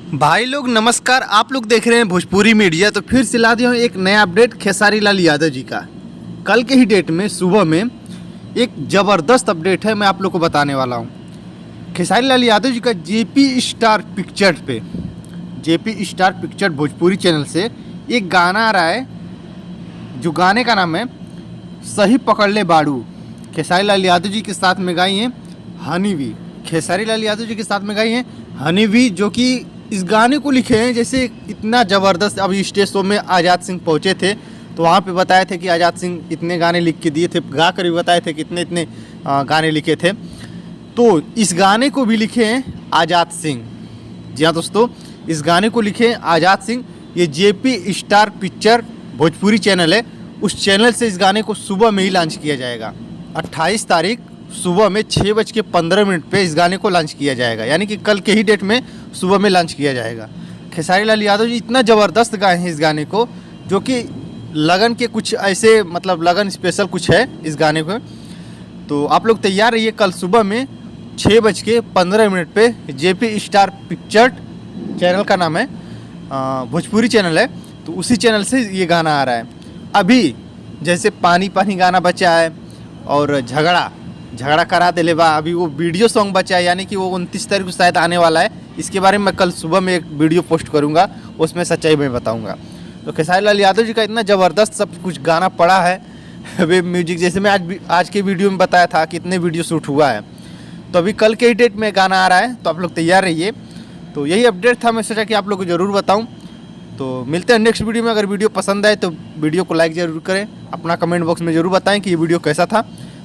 भाई लोग नमस्कार, आप लोग देख रहे हैं भोजपुरी मीडिया। तो फिर से ला दिया हूँ एक नया अपडेट खेसारी लाल यादव जी का। कल के ही डेट में सुबह में एक ज़बरदस्त अपडेट है, मैं आप लोग को बताने वाला हूँ। खेसारी लाल यादव जी का जेपी स्टार पिक्चर पे, JP star picture Bhojpuri channel से एक गाना आ रहा है, जो गाने का नाम है सही पकड़ ले बाड़ू। खेसारी लाल यादव जी के साथ में गाई हैं हनीवी। खेसारी लाल यादव जी के साथ में गाई हैं हनीवी, जो कि इस गाने को लिखे हैं। जैसे इतना ज़बरदस्त, अभी स्टेज शो में आज़ाद सिंह पहुँचे थे तो वहाँ पे बताए थे कि आज़ाद सिंह इतने गाने लिख के दिए थे, गा कर भी बताए थे कि इतने इतने गाने लिखे थे। तो इस गाने को भी लिखे हैं आज़ाद सिंह। जी हाँ दोस्तों, इस गाने को लिखे हैं आज़ाद सिंह। ये JP star picture Bhojpuri channel है, उस चैनल से इस गाने को सुबह में ही लॉन्च किया जाएगा। 28 तारीख सुबह में 6:15 पे इस गाने को लॉन्च किया जाएगा, यानी कि कल के ही डेट में सुबह में लॉन्च किया जाएगा। खेसारी लाल यादव जी इतना ज़बरदस्त गाए हैं इस गाने को, जो कि लगन के कुछ ऐसे, मतलब लगन स्पेशल कुछ है इस गाने को। तो आप लोग तैयार रहिए, कल सुबह में 6:15 पे जेपी स्टार पिक्चर चैनल का नाम है, भोजपुरी चैनल है, तो उसी चैनल से ये गाना आ रहा है। अभी जैसे पानी पानी गाना बचा है और झगड़ा करा दे ले बा, अभी वो वीडियो सॉन्ग बचा है, यानी कि वो 29 तारीख को शायद आने वाला है। इसके बारे में मैं कल सुबह में एक वीडियो पोस्ट करूंगा, उसमें सच्चाई में बताऊंगा। तो खेसारी लाल यादव जी का इतना ज़बरदस्त सब कुछ गाना पड़ा है वेब म्यूजिक, जैसे मैं आज के वीडियो में बताया था कि इतने वीडियो शूट हुआ है। तो अभी कल के ही डेट में गाना आ रहा है, तो आप लोग तैयार रहिए। तो यही अपडेट था, मैं सोचा कि आप लोग को ज़रूर बताऊँ। तो मिलते हैं नेक्स्ट वीडियो में। अगर वीडियो पसंद आए तो वीडियो को लाइक ज़रूर करें, अपना कमेंट बॉक्स में ज़रूर बताएं कि ये वीडियो कैसा था।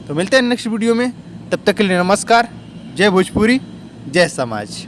तो मिलते हैं नेक्स्ट वीडियो में, तब तक के लिए नमस्कार। जय भोजपुरी, जय समाज।